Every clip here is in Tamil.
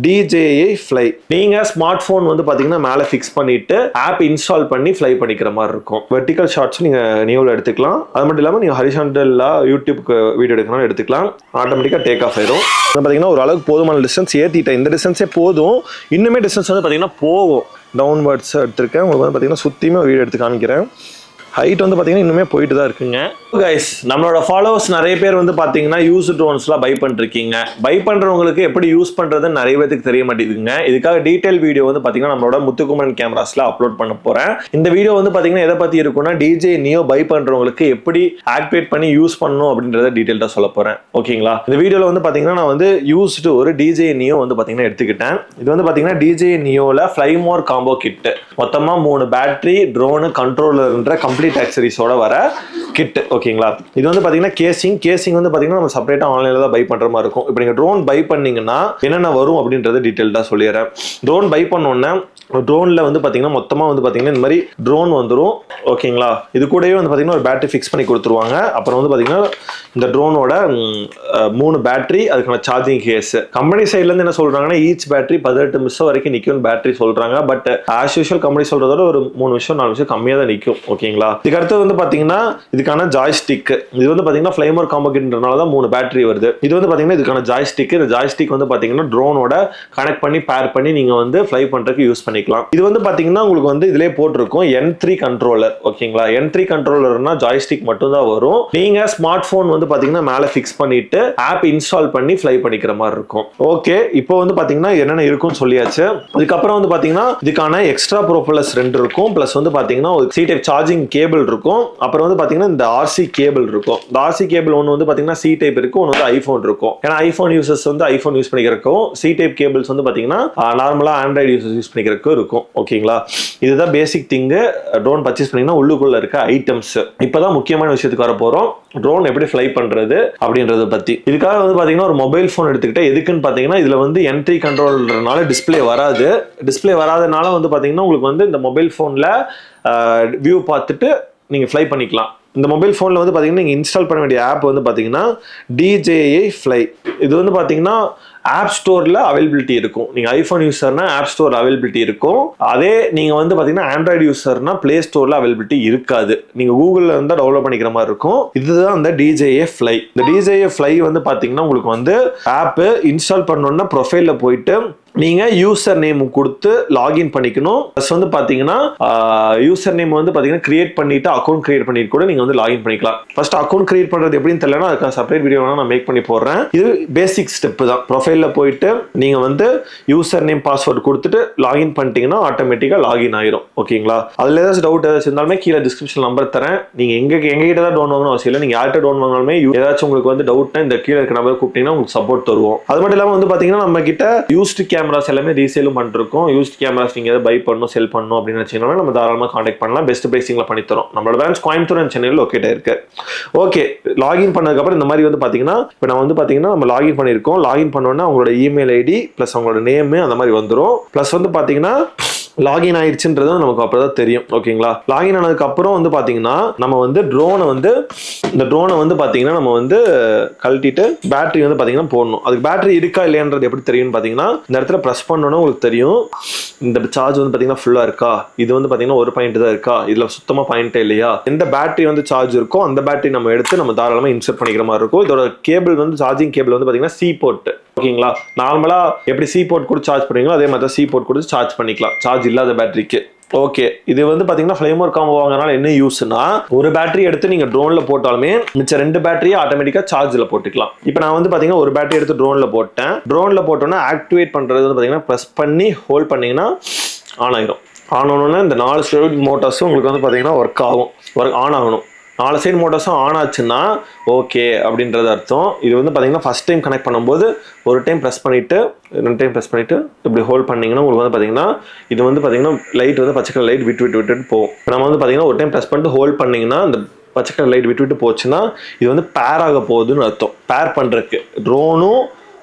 DJI Fly. நீங்கள் ஸ்மார்ட் ஃபோன் வந்து பார்த்தீங்கன்னா மேலே ஃபிக்ஸ் பண்ணிட்டு ஆப் இன்ஸ்டால் பண்ணி ஃப்ளை பண்ணிக்கிற மாதிரி இருக்கும். வெர்டிக்கல் ஷாட்ஸ் நீங்கள் நியூவில் எடுத்துக்கலாம். அது மட்டும் இல்லாமல் நீங்கள் ஹரிசாண்டலாக யூடியூப்க்கு வீடியோ எடுக்கணும் எடுத்துக்கலாம். ஆட்டோமேட்டிக்காக டேக் ஆஃப் ஆயிடும். பார்த்தீங்கன்னா ஒரு அளவுக்கு போதுமான டிஸ்டன்ஸ் ஏற்றிட்டேன். இந்த டிஸ்டன்ஸே போதும். இன்னுமே டிஸ்டன்ஸ் வந்து பார்த்தீங்கன்னா போகும். டவுன்வர்ட்ஸ் எடுத்திருக்கேன். உங்களுக்கு வந்து பார்த்தீங்கன்னா சுற்றியுமே வீடியோ எடுத்து காமிக்கிறேன். ஹைட் வந்து பார்த்தீங்கன்னா இன்னுமே போயிட்டு தான் இருக்குங்க. கைஸ், நம்மளோட ஃபாலோவர்ஸ் நிறைய பேர் வந்து பார்த்தீங்கன்னா யூஸ் ட்ரோன்ஸ்லாம் பை பண்ணிருக்கீங்க. பை பண்ணுறவங்களுக்கு எப்படி யூஸ் பண்ணுறதுன்னு நிறைய பேருக்கு தெரிய மாட்டேங்குதுங்க. இதுக்காக டீட்டெயில் வீடியோ வந்து பார்த்தீங்கன்னா நம்மளோட முத்துக்குமரன் கேமராஸில் அப்லோட் பண்ண போகிறேன். இந்த வீடியோ வந்து பார்த்தீங்கன்னா எதை பற்றி இருக்குன்னா DJI Neo பை பண்ணுறவங்களுக்கு எப்படி ஆக்டிவேட் பண்ணி யூஸ் பண்ணணும் அப்படின்றத டீட்டெயில்டாக சொல்ல போகிறேன். ஓகேங்களா? இந்த வீடியோவில் வந்து பார்த்தீங்கன்னா நான் வந்து யூஸ்டு ஒரு DJI Neo வந்து பார்த்தீங்கன்னா எடுத்துக்கிட்டேன். இது வந்து பார்த்தீங்கன்னா DJI Neoவில் ஃப்ளைமோர் காம்போ கிட்டு. மொத்தமாக 3 பேட்டரி, ட்ரோனு, கண்ட்ரோலர்ன்ற கம்ப்ளீட் ஆக்சரிஸோட வர கிட். ஓகேங்களா? இது வந்து பார்த்தீங்கன்னா கேசிங் வந்து பார்த்தீங்கன்னா நம்ம செப்பரேட்டாக ஆன்லைனில் தான் பை பண்ணுற மாதிரி இருக்கும். இப்போ நீங்கள் ட்ரோன் பை பண்ணீங்கன்னா என்னென்ன வரும் அப்படின்றத டீட்டெயில்டாக சொல்லிடுறேன். ட்ரோன் பை பண்ணோன்னே ட்ரோனில் வந்து பார்த்தீங்கன்னா மொத்தமாக வந்து பார்த்தீங்கன்னா இந்த மாதிரி ட்ரோன் வந்துடும். ஓகேங்களா? இது கூடவே வந்து பார்த்தீங்கன்னா ஒரு பேட்டரி ஃபிக்ஸ் பண்ணி கொடுத்துருவாங்க. அப்புறம் வந்து பார்த்தீங்கன்னா இந்த ட்ரோனோட 3 பேட்டரி, அதுக்கான சார்ஜிங் கேஸ். கம்பெனி சைட்லேருந்து என்ன சொல்கிறாங்கன்னா ஈச் பேட்டரி 18 நிமிஷம் வரைக்கும் நிற்கும் பேட்டரி சொல்கிறாங்க. பட் ஆஸ் யூஷுவல் கம்பெனி சொல்கிறதோட ஒரு 3 நிமிஷம் 4 நிமிஷம் கம்மியாக தான் நிற்கும். ஓகேங்களா? இதுக்கு அடுத்து வந்து பார்த்தீங்கன்னா இதுக்கான ஜாய்ஸ்டிக். இது வந்து பார்த்தீங்கன்னா ஃப்ளைமோர் காம்போகிட்ன்றனால தான் 3 பேட்டரி வருது. இது வந்து பார்த்தீங்கன்னா இதுக்கான ஜாய்ஸ்டிக். இந்த ஜாய்ஸ்டிக் வந்து பார்த்தீங்கன்னா ட்ரோனோட கனெக்ட் பண்ணி பேர் பண்ணி நீங்கள் வந்து ஃப்ளை பண்ணுறதுக்கு யூஸ் பண்ணிக்கலாம். இது வந்து பார்த்தீங்கன்னா உங்களுக்கு வந்து இதிலே போட்டிருக்கும் N3 கண்ட்ரோலர். ஓகேங்களா? N3 கண்ட்ரோலர்னா ஜாய்ஸ்டிக் மட்டும் தான் வரும். நீங்கள் ஸ்மார்ட் ஃபோன் வந்து பார்த்தீங்கன்னா மேலே ஃபிக்ஸ் பண்ணிட்டு ஆப் இன்ஸ்டால் பண்ணி ஃப்ளை பண்ணிக்கிற மாதிரி இருக்கும். ஓகே, இப்போ வந்து பார்த்தீங்கன்னா என்னென்ன இருக்கும்னு சொல்லியாச்சு. இதுக்கப்புறம் வந்து பார்த்தீங்கன்னா இதுக்கான எக்ஸ்ட்ரா ப்ரோபல்லர்ஸ் 2 இருக்கும். ப்ளஸ் வந்து பார்த்தீங்கன்னா ஒரு C டைப் சார்ஜிங் கேபிள் இருக்கும். அப்புறம் வந்து பார்த்தீங்கன்னா இந்த RC கேபிள் இருக்கும். இந்த RC கேபிள் ஒன்று வந்து பார்த்தீங்கன்னா C டைப் இருக்கும், ஒன்று வந்து ஐஃபோன் இருக்கும். ஏன்னா ஐஃபோன் யூசர்ஸ் வந்து ஐஃபோன் யூஸ் பண்ணிக்கிறக்கும், C டைப் கேபிள்ஸ் வந்து பார்த்தீங்கன்னா நார்மலாக ஆண்ட்ராய்டு யூசர்ஸ் யூஸ் பண்ணிக்கிறக்கும் இருக்கும். ஓகேங்களா? இதுதான் பேசிக் திங்கு. ட்ரோன் பர்ச்சேஸ் பண்ணீங்கன்னா உள்ளுக்குள்ள இருக்க ஐட்டம்ஸ். இப்போதான் முக்கியமான விஷயத்துக்கு வர போகிறோம். ட்ரோன் எப்படி ஃப்ளை பண்ணுறது அப்படின்றத பற்றி. இதுக்காக வந்து பார்த்தீங்கன்னா ஒரு மொபைல் ஃபோன் எடுத்துக்கிட்டே. எதுக்குன்னு பார்த்தீங்கன்னா இதில் வந்து N3 கண்ட்ரோல்னால டிஸ்பிளே வராது. டிஸ்பிளே வராதனால வந்து பார்த்தீங்கன்னா உங்களுக்கு வந்து இந்த மொபைல் ஃபோனில் வியூ பார்த்துட்டு நீங்கள் ஃப்ளை பண்ணிக்கலாம். இந்த மொபைல் ஃபோனில் வந்து பார்த்தீங்கன்னா நீங்கள் இன்ஸ்டால் பண்ண வேண்டிய ஆப் வந்து பார்த்தீங்கன்னா DJI Fly. இது வந்து பார்த்தீங்கன்னா ஆப் ஸ்டோரில் அவைலபிலிட்டி இருக்கும். நீங்கள் ஐஃபோன் யூஸர்னா ஆப் ஸ்டோர் அவைலபிலிட்டி இருக்கும். அதே நீங்கள் வந்து பார்த்தீங்கன்னா ஆண்ட்ராய்டு யூஸர்னா பிளே ஸ்டோரில் அவைலபிலிட்டி இருக்காது. நீங்கள் கூகுளில் இருந்தால் டவுன்லோட் பண்ணிக்கிற மாதிரி இருக்கும். இதுதான் அந்த DJI Fly. இந்த DJI Fly வந்து பார்த்தீங்கன்னா உங்களுக்கு வந்து ஆப்பு இன்ஸ்டால் பண்ணோன்னா ப்ரொஃபைலில் போயிட்டு நீங்கள் யூசர் நேம் கொடுத்து லாகின் பண்ணிக்கணும். ப்ளஸ் வந்து பார்த்தீங்கன்னா யூசர் நேம் வந்து பார்த்தீங்கன்னா கிரியேட் பண்ணிட்டு அக்கௌண்ட் கிரியேட் பண்ணிட்டு கூட நீங்கள் வந்து லாகின் பண்ணிக்கலாம். ஃபர்ஸ்ட் அக்கௌண்ட் கிரியேட் பண்ணுறது எப்படின்னு தெரியலனா அதுக்கான செப்பரேட் வீடியோ நான் மேக் பண்ணி போடுறேன். இது பேசிக் ஸ்டெப் தான். ப்ரொஃபைலில் போயிட்டு நீங்கள் வந்து யூசர் நேம் பாஸ்வேர்டு கொடுத்துட்டு லாகின் பண்ணிட்டீங்கன்னா ஆட்டோமேட்டிக்காக லாகின் ஆயிரும். ஓகேங்களா? அதில் ஏதாச்சும் டவுட் ஏதாச்சும் இருந்தாலுமே கீழே டிஸ்கிரிப்ஷன் நம்பர் தரேன். நீங்கள் எங்ககிட்ட தான் டவுன் வாங்கணும் அவசியம் இல்லை. நீங்கள் யார்கிட்ட டவுன் வாங்கினாலுமே ஏதாச்சும் உங்களுக்கு வந்து டவுட்னா இந்த கீழே இருக்க நம்பர் கூப்பிட்டீங்கன்னா உங்களுக்கு சப்போர்ட் தருவோம். அது மட்டும் இல்லாமல் வந்து பார்த்தீங்கன்னா நம்ம கிட்ட யூஸ்டு கேமராஸ் எல்லாமே ரீசேலும் பண்ணிருக்கோம். யூஸ்ட் கேமராஸ் நீங்க எதை பை பண்ணணும் செல் பண்ணணும் அப்படின்னு நினைச்சீங்கன்னா நம்ம தாராளமாக கான்டாக்ட் பண்ணலாம். பெஸ்ட் பிரைசிங்ல பண்ணி தரோம். நம்மளோட பிரான்ச் கோயம்புத்தூர் அண்ட் சென்னையில் லொக்கேட் ஆயிருக்கு. ஓகே, லாகின் பண்ணதுக்கப்புறம் இந்த மாதிரி வந்து பார்த்தீங்கன்னா இப்போ நான் வந்து பார்த்தீங்கன்னா நம்ம லாகின் பண்ணியிருக்கோம். லாகின் பண்ணோன்னா அவங்களோட இமெயில் ஐடி ப்ளஸ் அவங்களோட நேம் அந்த மாதிரி வந்துடும். ப்ளஸ் வந்து பார்த்தீங்கன்னா லாகின் ஆயிடுச்சுன்றது நமக்கு அப்பதான் தெரியும். ஓகேங்களா? லாகின் ஆனதுக்கு அப்புறம் வந்து பாத்தீங்கன்னா நம்ம வந்து ட்ரோனை வந்து பாத்தீங்கன்னா நம்ம வந்து கழட்டிட்டு பேட்டரி வந்து பாத்தீங்கன்னா போடணும். அதுக்கு பேட்டரி இருக்கா இல்லையான்றது எப்படி தெரியும்னு பாத்தீங்கன்னா இந்த இடத்துல பிரஸ் பண்ணணும் உங்களுக்கு தெரியும். இந்த சார்ஜ் வந்து பாத்தீங்கன்னா ஃபுல்லா இருக்கா, இது வந்து பாத்தீங்கன்னா ஒரு பாயிண்ட் தான் இருக்கா, இதுல சுத்தமா பாயிண்டே இல்லையா, எந்த பேட்டரி வந்து சார்ஜ் இருக்கோ அந்த பேட்டரி நம்ம எடுத்து நம்ம தாராளமா இன்சர்ட் பண்ணிக்கிற மாதிரி இருக்கும். இதோட கேபிள் வந்து சார்ஜிங் கேபிள் வந்து பாத்தீங்கன்னா C போர்ட். ஓகேங்களா? நார்மலா எப்படி C போர்ட் கொடுத்து சார்ஜ் பண்ணுவீங்களோ அதே மாதிரி தான் C போர்ட் கொடுத்து சார்ஜ் பண்ணிக்கலாம் சார்ஜ் இல்லாத பேட்டரிக்கு. ஓகே, இது வந்து பாத்தீங்கன்னா ஃப்ளைமோர் காம்போ வாங்கறனால என்ன யூஸ்னா ஒரு பேட்டரி எடுத்து நீங்க ட்ரோன்ல போட்டாலுமே மிச்ச 2 பேட்டரியை ஆட்டோமேட்டிக்கா சார்ஜ்ல போட்டுக்கலாம். இப்போ நான் வந்து பாத்தீங்கன்னா ஒரு பேட்டரி எடுத்து ட்ரோன்ல போட்டேன். ட்ரோன்ல போட்டோன்னா ஆக்டிவேட் பண்றது வந்து பாத்தீங்கன்னா பிரஸ் பண்ணி ஹோல்ட் பண்ணீங்கன்னா ஆன் ஆயிரும். ஆன் ஆனோன்னா இந்த 4 ஸ்டேட் மோட்டார்ஸும் உங்களுக்கு வந்து பாத்தீங்கன்னா ஒர்க் ஆன் ஆகணும். 4 சைடு மோட்டார்ஸும் ஆன் ஆச்சுன்னா ஓகே அப்படின்றது அர்த்தம். இது வந்து பார்த்தீங்கன்னா ஃபர்ஸ்ட் டைம் கனெக்ட் பண்ணும்போது ஒரு டைம் ப்ரெஸ் பண்ணிவிட்டு 2 டைம் ப்ரெஸ் பண்ணிவிட்டு இப்படி ஹோல்ட் பண்ணிங்கன்னா உங்களுக்கு வந்து பார்த்தீங்கன்னா இது வந்து பார்த்தீங்கன்னா லைட் வந்து பச்சை கலர் லைட் விட்டு போகும். நம்ம வந்து பார்த்தீங்கன்னா ஒரு டைம் ப்ரெஸ் பண்ணிட்டு ஹோல்ட் பண்ணிங்கன்னா இந்த பச்சை கலர் லைட் விட்டு போச்சுன்னா இது வந்து பேர் ஆக போகுதுன்னு அர்த்தம். பேர் பண்ணுறதுக்கு ட்ரோனும்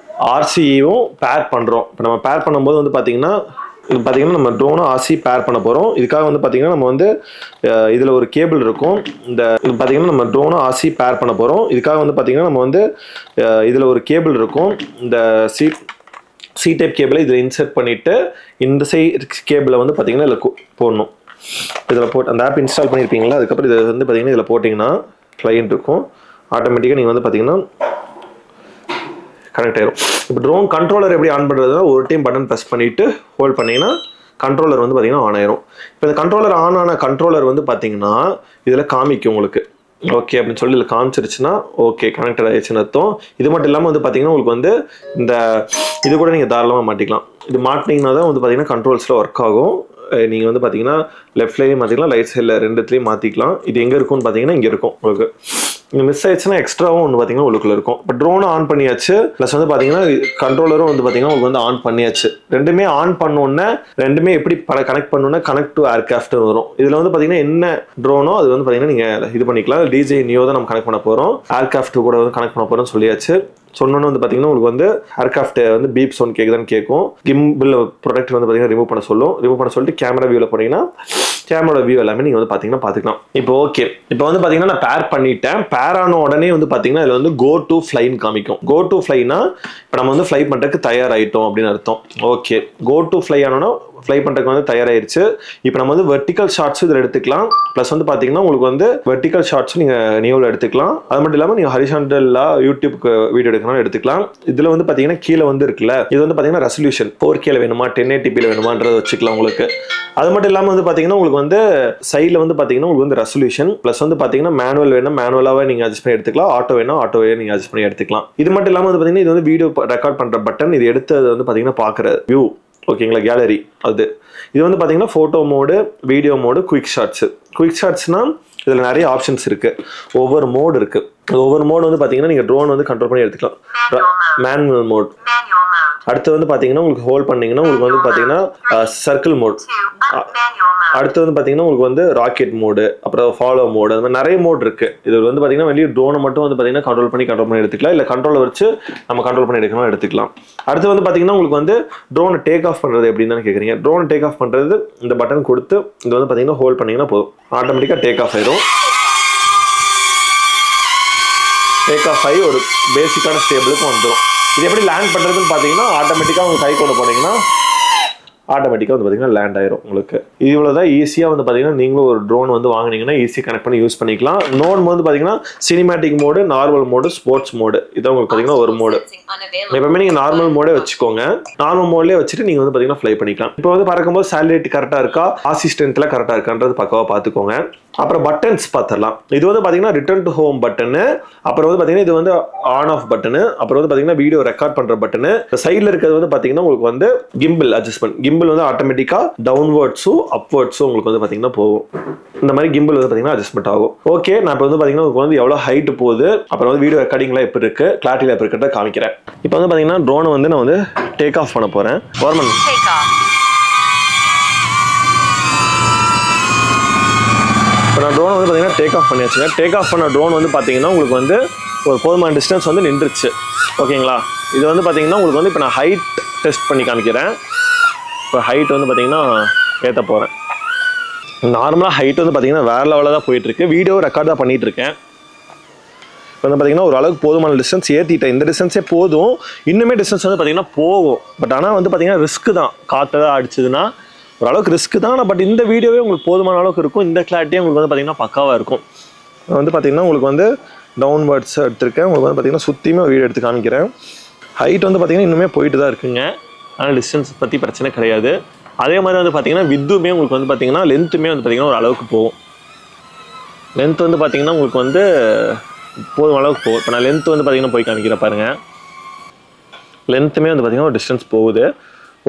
RCயும் பேர் பண்ணுறோம். இப்போ நம்ம பேர் பண்ணும்போது வந்து பார்த்தீங்கன்னா நம்ம ட்ரோனும் RC பேர் பண்ண போகிறோம். இதுக்காக வந்து பார்த்தீங்கன்னா நம்ம வந்து இதில் ஒரு கேபிள் இருக்கும். இது பார்த்தீங்கன்னா நம்ம ட்ரோனும் RC பேர் பண்ண போகிறோம். இதுக்காக வந்து பார்த்தீங்கன்னா நம்ம வந்து இதில் ஒரு கேபிள் இருக்கும். இந்த சி டைப் கேபிளை இதில் இன்சர்ட் பண்ணிவிட்டு இந்த சைடு கேபிளை வந்து பார்த்தீங்கன்னா இதில் போடணும். இதில் போட்டு அந்த ஆப் இன்ஸ்டால் பண்ணியிருப்பீங்களா, அதுக்கப்புறம் இதை வந்து பார்த்தீங்கன்னா இதில் போட்டிங்கன்னா கிளையண்ட் இருக்கும். ஆட்டோமேட்டிக்காக நீங்கள் வந்து பார்த்தீங்கன்னா கனெக்ட் ஆயிரும். இப்போ ட்ரோன் கண்ட்ரோலர் எப்படி ஆன் பண்ணுறதுனா ஒரு டைம் பட்டன் ப்ரெஸ் பண்ணிவிட்டு ஹோல்ட் பண்ணிங்கன்னா கண்ட்ரோலர் வந்து பார்த்தீங்கன்னா ஆன் ஆயிரும். இப்போ இந்த கண்ட்ரோலர் ஆன் ஆன கண்ட்ரோலர் வந்து பார்த்தீங்கன்னா இதில் காமிக்கும் உங்களுக்கு. ஓகே அப்படின்னு சொல்லி இதில் காமிச்சிருச்சுன்னா ஓகே கனெக்டட் ஆயிடுச்சுன்னு அர்த்தம். இது மட்டும் இல்லாமல் வந்து பார்த்தீங்கன்னா உங்களுக்கு வந்து இந்த இது கூட நீங்கள் தாராளமாக மாட்டிக்கலாம். இது மாட்டினீங்கன்னா தான் வந்து பார்த்தீங்கன்னா கண்ட்ரோல்ஸில் ஒர்க் ஆகும். நீங்கள் வந்து பார்த்தீங்கன்னா லெஃப்ட்லேயும் மாற்றிக்கலாம், ரைட் சைடில் ரெண்டுத்துலேயும் மாற்றிக்கலாம். இது எங்கே இருக்கும்னு பார்த்தீங்கன்னா இங்கே இருக்கும் உங்களுக்கு. இங்கே மிஸ் ஆயிடுச்சுன்னா எக்ஸ்ட்ராவும் வந்து பார்த்தீங்கன்னா உள்ளுக்குள்ள இருக்கும். இப்போ ட்ரோனும் ஆன் பண்ணியாச்சு, ப்ளஸ் வந்து பார்த்தீங்கன்னா கண்ட்ரோலரும் வந்து பார்த்தீங்கன்னா உங்களுக்கு வந்து ஆன் பண்ணியாச்சு. ரெண்டுமே ஆன் பண்ணோன்னே ரெண்டுமே எப்படி கனெக்ட் பண்ணோன்னா கனெக்ட் டு ஏர்கிராஃப்ட் வரும். இதில் வந்து பார்த்தீங்கன்னா என்ன ட்ரோனோ அது வந்து பார்த்தீங்கன்னா நீங்கள் இது பண்ணிக்கலாம். DJI Neo தான் நம்ம கனெக்ட் பண்ண போகிறோம். ஏர்கிராஃப்ட் கூட வந்து கனெக்ட் பண்ண போகிறோம்னு சொல்லியாச்சு. சொன்னோன்னு வந்து பார்த்தீங்கன்னா உங்களுக்கு வந்து ஏர்கிராஃப்ட் வந்து பீப் சவுண்ட் கேட்குதான்னு கேட்கும். கிம்பிள் ப்ரொடக்ட் வந்து பார்த்தீங்கன்னா ரிமூவ் பண்ண சொல்லும். ரிமூவ் பண்ண சொல்லிட்டு கேமரா வியூவில் போனீங்கன்னா கேமரா வியூ எல்லாமே நீங்கள் வந்து பார்த்தீங்கன்னா பார்த்துக்கலாம். இப்போ ஓகே, இப்போ வந்து பார்த்தீங்கன்னா நான் பேர் பண்ணிட்டேன். பேர் ஆன உடனே வந்து பார்த்தீங்கன்னா இதில் வந்து கோ டு ஃப்ளைன்னு காமிக்கும். கோ டு ஃப்ளைனா இப்போ நம்ம வந்து ஃப்ளை பண்ணுறதுக்கு தயாராகிட்டோம் அப்படின்னு அர்த்தம். ஓகே, கோ டு ஃப்ளை ஆனோன்னா ஃப்ளை பண்ணுறதுக்கு வந்து தயாராகிடுச்சு. இப்போ நம்ம வந்து வெர்டிக்கல் ஷாட்ஸ் இதில் எடுத்துக்கலாம். ப்ளஸ் வந்து பார்த்தீங்கன்னா உங்களுக்கு வந்து வெர்டிக்கல் ஷாட்ஸும் நீங்கள் நியூவில் எடுத்துக்கலாம். அது மட்டும் இல்லாமல் நீங்கள் ஹரிசாண்டலாக யூடியூப்க்கு வீடியோ எடுக்கணும் எடுத்துக்கலாம். இதில் வந்து பார்த்தீங்கன்னா கீழே வந்து இருக்குல்ல, இது வந்து பார்த்தீங்கன்னா ரெசல்யூஷன் 4Kல வேணுமா 1080pல வேணுமான்றதை வச்சுக்கலாம் உங்களுக்கு. அது மட்டும் இல்லாமல் வந்து பார்த்தீங்கன்னா உங்களுக்கு வந்து சைடில் வந்து பார்த்தீங்கன்னா உங்களுக்கு வந்து ரெசல்யூஷன் ப்ளஸ் வந்து பார்த்தீங்கன்னா மேனுவல் வேணும் மேனுவலாகவே நீங்கள் அட்ஜஸ்ட் பண்ணி எடுத்துக்கலாம். ஆட்டோ வேணும் ஆட்டோவே நீங்கள் அட்ஜஸ்ட் பண்ணி எடுத்துக்கலாம். இது மட்டும் இல்லாமல் வந்து பார்த்தீங்கன்னா இது வந்து வீடியோ ரெக்கார்ட் பண்ணுற பட்டன், இது எடுத்தது வந்து பார்த்தீங்கன்னா பார்க்குற வியூ ஓகேங்களா, கேலரி அது. இது வந்து பார்த்தீங்கன்னா photo mode, video mode, quick shots. Quick ஷாட்ஸ்னால் இதில் நிறைய ஆப்ஷன்ஸ் இருக்குது, ஒவ்வொரு மோடு இருக்குது. ஒவ்வொரு மோடு வந்து பார்த்தீங்கன்னா நீங்கள் ட்ரோன் வந்து கண்ட்ரோல் பண்ணி எடுத்துக்கலாம். Manual mode. அடுத்து வந்து பார்த்தீங்கன்னா உங்களுக்கு ஹோல்ட் பண்ணிங்கன்னா உங்களுக்கு வந்து பார்த்தீங்கன்னா சர்க்கிள் மோட். அடுத்து வந்து பார்த்தீங்கன்னா உங்களுக்கு வந்து ராக்கெட் மோடு, அப்புறம் ஃபாலோ மோடு, அந்த மாதிரி நிறைய மோட் இருக்குது. இது வந்து பார்த்தீங்கன்னா வெளியே ட்ரோனை மட்டும் வந்து பார்த்தீங்கன்னா கண்ட்ரோல் பண்ணி எடுத்துக்கலாம், இல்லை கண்ட்ரோலை வச்சு நம்ம கண்ட்ரோல் பண்ணி எடுக்கணும் எடுத்துக்கலாம். அடுத்து வந்து பார்த்தீங்கன்னா உங்களுக்கு வந்து ட்ரோனை டேக் ஆஃப் பண்ணுறது எப்படின்னு தான் கேட்குறீங்க. ட்ரோனை டேக் ஆஃப் பண்ணுறது இந்த பட்டன் கொடுத்து இது வந்து பார்த்தீங்கன்னா ஹோல்ட் பண்ணிங்கன்னா போதும், ஆட்டோமேட்டிக்காக டேக் ஆஃப் ஆயிடும். டேக் ஆஃப் ஆகி ஒரு பேசிக்கான ஸ்டேபிளுக்கு வந்துடும். இது எப்படி லேண்ட் பண்ணுறதுன்னு பார்த்தீங்கன்னா ஆட்டோமேட்டிக்காக உங்கள் கை கொண்டு போனீங்கன்னா ஆட்டோமேட்டிக்காக வந்து பார்த்தீங்கன்னா லேண்ட் ஆயிரும் உங்களுக்கு. இவ்வளோ தான் ஈஸியாக வந்து பார்த்தீங்கன்னா நீங்களும் ஒரு ட்ரோன் வந்து வாங்கினீங்கன்னா ஈஸியாக கனெக்ட் பண்ணி யூஸ் பண்ணிக்கலாம். இன்னொன்று வந்து பார்த்தீங்கன்னா cinematic mode, normal mode, sports mode, இதான் உங்களுக்கு பார்த்தீங்கன்னா ஒரு மோடு. எப்பவுமே நீங்கள் நார்மல் மோடே வச்சுக்கோங்க. நார்மல் மோட்லேயே வச்சுட்டு நீங்கள் வந்து பார்த்தீங்கன்னா ஃப்ளை பண்ணிக்கலாம். இப்போ வந்து பறக்கும்போது சேட்டலைட் கரெக்டாக இருக்கா, அசிஸ்டன்ட்ல கரெக்டாக இருக்கான்றது பக்கவாக பார்த்துக்கோங்க. அப்புறம் பட்டன்ஸ் பார்த்துடலாம். இது வந்து பார்த்தீங்கன்னா ரிட்டர்ன் டு ஹோம் பட்டனு, அப்புறம் வந்து பார்த்தீங்கன்னா இது வந்து ஆன் ஆஃப் பட்டனு, அப்புறம் வந்து பார்த்தீங்கன்னா வீடியோ ரெக்கார்ட் பண்ணுற பட்டனு. சைடில் இருக்கிறது வந்து பார்த்தீங்கன்னா உங்களுக்கு வந்து கிம்பிள் அட்ஜஸ்ட்மெண்ட். கிம்பிள் வந்து ஆட்டோமேட்டிக்காக டவுன்வர்ட்ஸும் அப்வர்ட்ஸும் உங்களுக்கு வந்து பார்த்தீங்கன்னா போகும். இந்த மாதிரி கிம்பிள் வந்து பார்த்தீங்கன்னா அட்ஜஸ்ட்மெண்ட் ஆகும். ஓகே, நான் இப்போ வந்து பார்த்தீங்கன்னா உங்களுக்கு வந்து எவ்வளோ ஹைட் போகுது, அப்புறம் வந்து வீடியோ ரெக்கார்டிங்லாம் எப்படி இருக்குது, கிளாரிட்டியில் எப்படி இருக்கிறத காமிக்கிறேன். இப்போ வந்து பார்த்தீங்கன்னா ட்ரோனை வந்து நான் வந்து டேக் ஆஃப் பண்ண போகிறேன். இப்போ நான் ட்ரோன் வந்து பார்த்தீங்கன்னா டேக் ஆஃப் பண்ணியாச்சுங்க. டேக் ஆஃப் பண்ண ட்ரோன் வந்து பார்த்தீங்கன்னா உங்களுக்கு வந்து ஒரு போதுமான டிஸ்டன்ஸ் வந்து நின்றுச்சு ஓகேங்களா. இது வந்து பார்த்தீங்கன்னா உங்களுக்கு வந்து இப்போ நான் ஹைட் டெஸ்ட் பண்ணி காமிக்கிறேன். இப்போ ஹைட் வந்து பார்த்தீங்கன்னா ஏற்ற போகிறேன். நார்மலாக ஹைட் வந்து பார்த்தீங்கன்னா வேறு லெவலில் தான் போயிட்டுருக்கு. வீடியோ ரெக்கார்ட் தான் பண்ணிகிட்ருக்கேன். இப்போ வந்து பார்த்தீங்கன்னா ஓரளவுக்கு போதுமான டிஸ்டன்ஸ் ஏற்றிட்டேன். இந்த டிஸ்டன்ஸே போதும். இன்னுமே டிஸ்டன்ஸ் வந்து பார்த்தீங்கன்னா போகும். பட் ஆனால் வந்து பார்த்தீங்கன்னா ரிஸ்க்கு தான். காற்று தான் அடிச்சதுன்னா ஓரளவுக்கு ரிஸ்க்கு தான். பட் இந்த வீடியோவே உங்களுக்கு போதுமான அளவுக்கு இருக்கும். இந்த கிளாரிட்டியே உங்களுக்கு வந்து பார்த்தீங்கன்னா பக்காவாக இருக்கும். வந்து பார்த்தீங்கன்னா உங்களுக்கு வந்து டவுன்வர்ட்ஸ் எடுத்திருக்கேன். உங்களுக்கு வந்து பார்த்தீங்கன்னா சுற்றியுமே வீடியோ எடுத்து காமிக்கிறேன். ஹைட் வந்து பார்த்தீங்கன்னா இன்னுமே போயிட்டு தான் இருக்குங்க. ஆனால் டிஸ்டன்ஸ் பற்றி பிரச்சனை கிடையாது. அதே மாதிரி வந்து பார்த்தீங்கன்னா வித்துமே உங்களுக்கு வந்து பார்த்தீங்கன்னா லென்த்துமே வந்து பார்த்தீங்கன்னா ஒரு அளவுக்கு போகும். லென்த் வந்து பார்த்தீங்கன்னா உங்களுக்கு வந்து போதும் அளவுக்கு போகும். இப்போ நான் லென்த் வந்து பார்த்தீங்கன்னா போய் காமிக்கிறேன் பாருங்கள். லென்த்துமே வந்து பார்த்தீங்கன்னா ஒரு டிஸ்டன்ஸ் போகுது.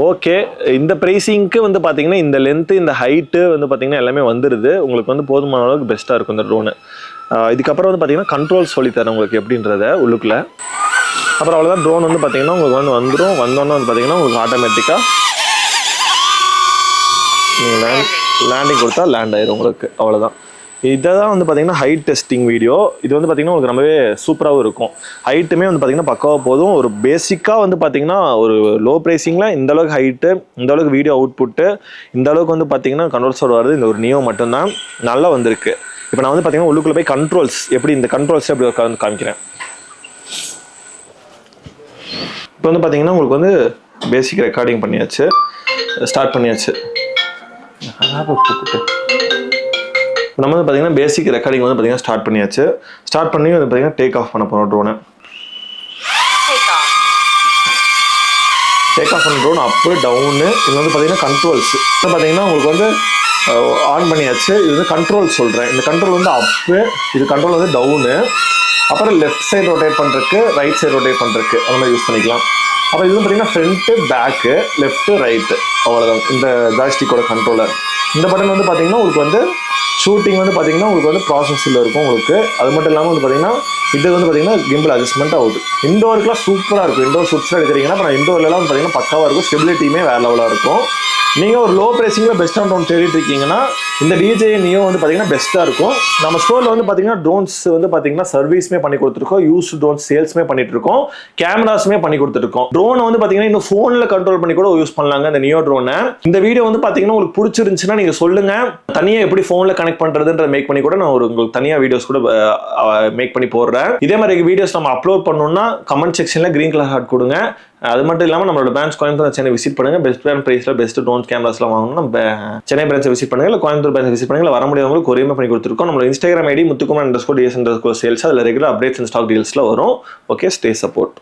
ஓகே, இந்த ப்ரைஸிங்க்கு வந்து பார்த்தீங்கன்னா இந்த லென்த்து இந்த ஹைட்டு வந்து பார்த்தீங்கன்னா எல்லாமே வந்துடுது. உங்களுக்கு வந்து போதுமான அளவுக்கு பெஸ்ட்டாக இருக்கும் இந்த ட்ரோனு. இதுக்கப்புறம் வந்து பார்த்தீங்கன்னா கண்ட்ரோல் சொல்லித்தரேன் உங்களுக்கு எப்படின்றத உள்ளுக்குள்ளே. அப்புறம் அவ்வளோதான். ட்ரோன் வந்து பார்த்தீங்கன்னா உங்களுக்கு வந்து வந்துடும். வந்தோன்னே வந்து பார்த்தீங்கன்னா உங்களுக்கு ஆட்டோமேட்டிக்காக நீங்கள் லேண்டிங் கொடுத்தா லேண்ட் ஆயிடும் உங்களுக்கு. அவ்வளோதான். இதை தான் வந்து பார்த்தீங்கன்னா ஹைட் டெஸ்டிங் வீடியோ. இது வந்து பார்த்தீங்கன்னா உங்களுக்கு ரொம்பவே சூப்பராகவும் இருக்கும். ஹைட்டுமே வந்து பார்த்தீங்கன்னா பக்காவாக போதும். ஒரு பேசிக்காக வந்து பார்த்தீங்கன்னா ஒரு லோ ப்ரைஸிங்கில் இந்த அளவுக்கு ஹைட்டு, இந்த அளவுக்கு வீடியோ அவுட்புட்டு, இந்த அளவுக்கு வந்து பார்த்தீங்கன்னா கண்ட்ரோல்ஸோட வருது இந்த ஒரு நியோ மட்டும்தான் நல்லா வந்திருக்கு. இப்போ நான் வந்து பார்த்தீங்கன்னா உள்ளுக்குள்ளே போய் கண்ட்ரோல்ஸ் எப்படி இந்த கண்ட்ரோல்ஸ் எப்படி உட்காந்து காமிக்கிறேன். இப்போ வந்து பார்த்தீங்கன்னா உங்களுக்கு வந்து பேசிக் ரெக்கார்டிங் பண்ணியாச்சு, ஸ்டார்ட் பண்ணியாச்சு. நம்ம வந்து பார்த்தீங்கன்னா பேசிக் ரெக்கார்டிங் வந்து பார்த்தீங்கன்னா ஸ்டார்ட் பண்ணியாச்சு. ஸ்டார்ட் பண்ணி வந்து பார்த்தீங்கன்னா டேக் ஆஃப் பண்ண போகிறோம் ட்ரோனை. டேக் ஆஃப் பண்ண ட்ரோன் அப்பு டவுனு. இது வந்து பார்த்தீங்கன்னா கண்ட்ரோல்ஸ் பார்த்தீங்கன்னா உங்களுக்கு வந்து ஆன் பண்ணியாச்சு. இது வந்து கண்ட்ரோல் சொல்கிறேன். இந்த கண்ட்ரோல் வந்து அப்பு, இது கண்ட்ரோல் வந்து டவுனு. அப்புறம் லெஃப்ட் சைடு ரொட்டேட் பண்ணுறதுக்கு, ரைட் சைடு ரொட்டேட் பண்ணுறதுக்கு அந்த மாதிரி யூஸ் பண்ணிக்கலாம். அப்புறம் இது வந்து பார்த்தீங்கன்னா ஃப்ரண்ட்டு, பேக்கு, லெஃப்ட்டு, ரைட்டு, அவ்வளோதான் இந்த ஜாய்ஸ்டிக்கோட கண்ட்ரோலர். இந்த பட்டன் வந்து பார்த்தீங்கன்னா உங்களுக்கு வந்து ஷூட்டிங் வந்து பார்த்தீங்கன்னா உங்களுக்கு வந்து ப்ராசஸில் இருக்கும் உங்களுக்கு. அது மட்டும் இல்லாமல் வந்து பார்த்தீங்கன்னா இது வந்து பார்த்தீங்கன்னா கிம்பிள் அட்ஜஸ்ட்மெண்ட் ஆகுது. இண்டோருக்குலாம் சூப்பராக இருக்கும். இண்டோர் ஷூட்ஸ்லாம் எடுக்கிறீங்கன்னா இப்போ நான் இண்டோர்லாம் வந்து பார்த்தீங்கன்னா பக்காவாக இருக்கும். ஸ்டெபிலிட்டியுமே வேறு லெவலாக இருக்கும். நீங்கள் ஒரு லோ ப்ரைஸிங்கில் பெஸ்ட் ட்ரோன் தேடிட்டு இருக்கீங்கன்னா இந்த DJI Neo வந்து பார்த்தீங்கன்னா பெஸ்ட்டாக இருக்கும். நம்ம ஸ்டோரில் வந்து பார்த்தீங்கன்னா ட்ரோன்ஸ் வந்து பார்த்தீங்கன்னா சர்வீஸுமே பண்ணி கொடுத்துருக்கோம், யூஸ் ட்ரோன்ஸ் சேல்ஸுமே பண்ணிட்டு இருக்கோம், கேமராஸுமே பண்ணி கொடுத்துருக்கோம். ட்ரோனை வந்து பார்த்தீங்கன்னா இன்னும் ஃபோனில் கண்ட்ரோல் பண்ணி கூட யூஸ் பண்ணலாங்க இந்த நியோ ட்ரோனை. இந்த வீடியோ வந்து பார்த்தீங்கன்னா உங்களுக்கு பிடிச்சிருந்துச்சுன்னா நீங்கள் சொல்லுங்கள். தனியாக எப்படி ஃபோனில் கனெக்ட் பண்ணுறதுன்ற மேக் பண்ணி கூட நான் உங்களுக்கு தனியாக வீடியோஸ் கூட மேக் பண்ணி போடுறேன். இதே மாதிரி வீடியோஸ் நம்ம அப்லோட் பண்ணணும்னா கமெண்ட் செக்ஷனில் கிரீன் கலர் ஹார்ட் கொடுங்க. அது மட்டும் இல்லாமல் நம்மளோட பிரான்ச் கோயம்புத்தூர் சென்னை விசிட் பண்ணுங்க. பெஸ்ட் பிரைஸில் பெஸ்ட் ட்ரோன்ஸ் கேமராஸ்லாம் வாங்கணும். நம்ம சென்னை பிரான்ச்சை விசிட் பண்ணுங்க, இல்லை கோயம்புத்தூர் பிரான்ச்சை விசிட் பண்ணுங்க. வர முடியாதவங்களுக்கு கொரியர் பண்ணி கொடுத்துருக்கோம். நம்மளோட Instagram ID muthukkumar_ds_sales. அதில் ரெகுலர் அப்டேட்ஸ் அண்ட் ஸ்டாக் டீல்ஸ்ல வரும். Okay, stay support.